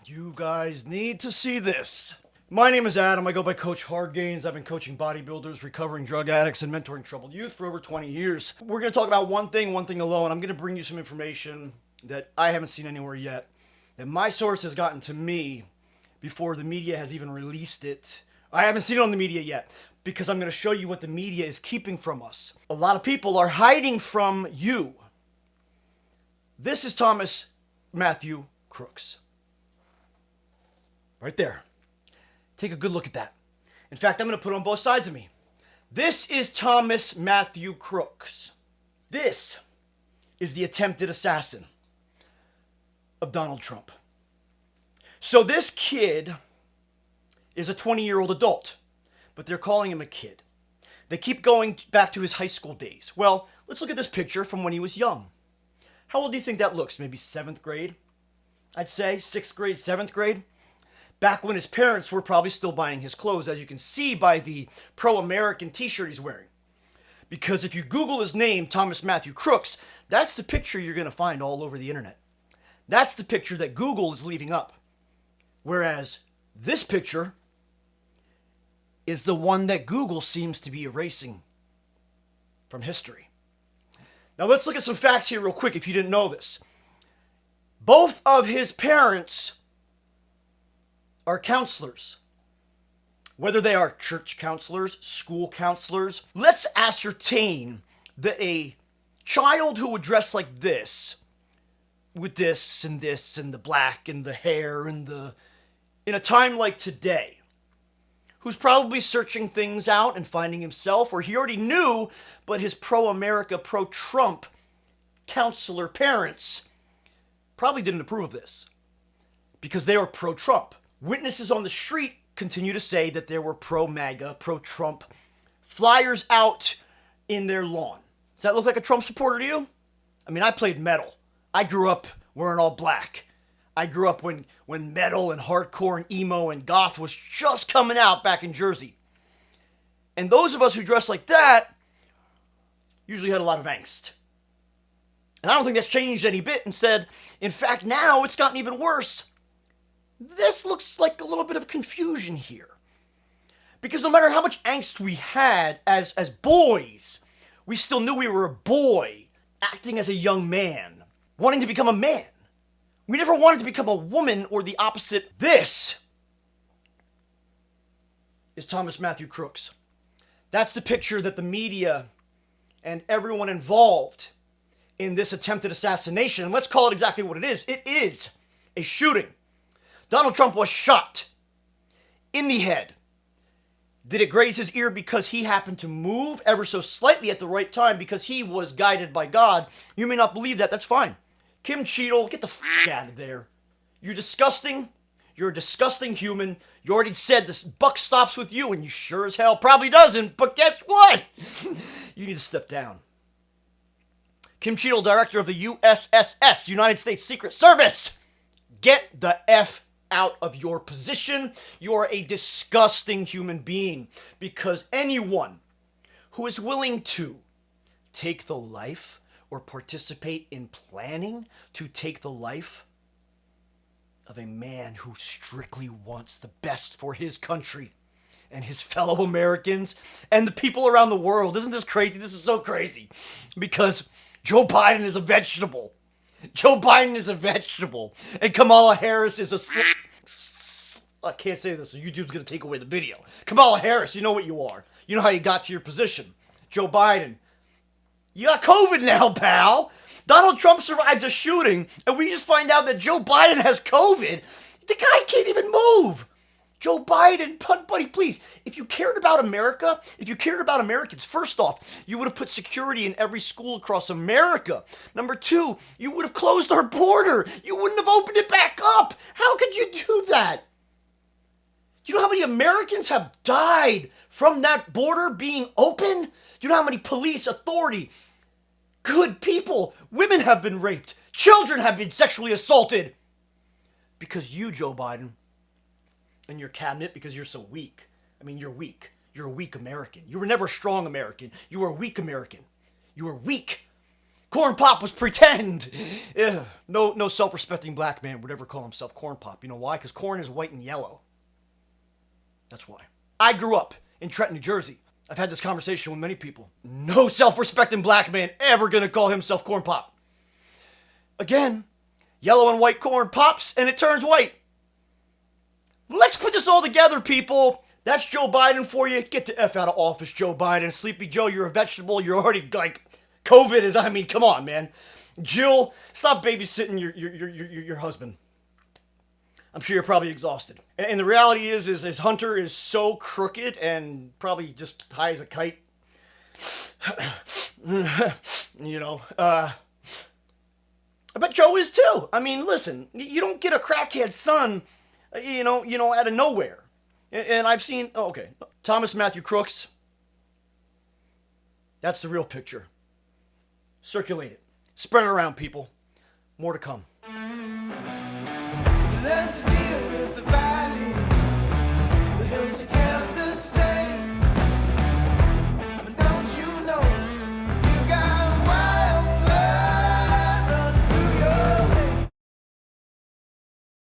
You guys need to see this. My name is Adam. I go by Coach Hardgains. I've been coaching bodybuilders, recovering drug addicts, and mentoring troubled youth for over 20 years. We're going to talk about one thing alone. I'm going to bring you some information that I haven't seen anywhere yet, that my source has gotten to me before the media has even released it. I haven't seen it on the media yet because I'm going to show you what the media is keeping from us. A lot of people are hiding from you. This is Thomas Matthew Crooks. Right there. Take a good look at that. In fact, I'm going to put it on both sides of me. This is Thomas Matthew Crooks. This is the attempted assassin of Donald Trump. So this kid is a 20-year-old adult, but they're calling him a kid. They keep going back to his high school days. Well, let's look at this picture from when he was young. How old do you think that looks? Maybe 7th grade? I'd say 6th grade, 7th grade. Back when his parents were probably still buying his clothes, as you can see by the pro-American t-shirt he's wearing. Because if you Google his name, Thomas Matthew Crooks, that's the picture you're going to find all over the internet. That's the picture that Google is leaving up. Whereas this picture is the one that Google seems to be erasing from history. Now let's look at some facts here real quick if you didn't know this. Both of his parents are counselors. Whether they are church counselors, school counselors, let's ascertain that a child who would dress like this, with this and the black and the hair and in a time like today, who's probably searching things out and finding himself, or he already knew, but his pro-America, pro-Trump counselor parents probably didn't approve of this because they were pro-Trump. Witnesses on the street continue to say that there were pro-MAGA, pro-Trump flyers out in their lawn. Does that look like a Trump supporter to you? I mean, I played metal. I grew up wearing all black. I grew up when metal and hardcore and emo and goth was just coming out back in Jersey. And those of us who dress like that usually had a lot of angst. And I don't think that's changed any bit. Instead, in fact, now it's gotten even worse. This looks like a little bit of confusion here. Because no matter how much angst we had as boys, we still knew we were a boy acting as a young man, wanting to become a man. We never wanted to become a woman or the opposite. This is Thomas Matthew Crooks. That's the picture that the media and everyone involved in this attempted assassination, and let's call it exactly what it is. It is a shooting. Donald Trump was shot in the head. Did it graze his ear because he happened to move ever so slightly at the right time because he was guided by God? You may not believe that. That's fine. Kim Cheadle, get the f*** out of there. You're disgusting. You're a disgusting human. You already said this buck stops with you, and you sure as hell probably doesn't. But guess what? You need to step down. Kim Cheadle, director of the USSS, United States Secret Service. Get the F out of your position. You are a disgusting human being because anyone who is willing to take the life or participate in planning to take the life of a man who strictly wants the best for his country and his fellow Americans and the people around the world. Isn't this crazy? This is so crazy because Joe Biden is a vegetable. Joe Biden is a vegetable. And Kamala Harris is a... I can't say this, so YouTube's going to take away the video. Kamala Harris, you know what you are. You know how you got to your position. Joe Biden, you got COVID now, pal. Donald Trump survives a shooting, and we just find out that Joe Biden has COVID. The guy can't even move. Joe Biden, buddy, please, if you cared about America, if you cared about Americans, first off, you would have put security in every school across America. Number two, you would have closed our border. You wouldn't have opened it back up. How could you do that? Do you know how many Americans have died from that border being open? Do you know how many police, authority, good people, women have been raped, children have been sexually assaulted? Because you, Joe Biden, and your cabinet, because you're so weak. I mean, you're weak. You're a weak American. You were never a strong American. You were a weak American. You were weak Corn Pop was pretend. Ugh. No self-respecting black man would ever call himself Corn Pop. You know why? Because corn is white and yellow. That's why. I grew up in Trenton, New Jersey. I've had this conversation with many people. No self-respecting black man ever gonna call himself Corn Pop. Again, yellow and white corn pops and it turns white. Let's put this all together, people. That's Joe Biden for you. Get the F out of office, Joe Biden. Sleepy Joe, you're a vegetable. You're already like, COVID is, I mean, come on, man. Jill, stop babysitting your husband. I'm sure you're probably exhausted. And the reality is Hunter is so crooked and probably just high as a kite. You know, I bet Joe is too. I mean, listen, you don't get a crackhead son, you know, out of nowhere. And I've seen, oh, okay, Thomas Matthew Crooks. That's the real picture. Circulate it. Spread it around, people. More to come.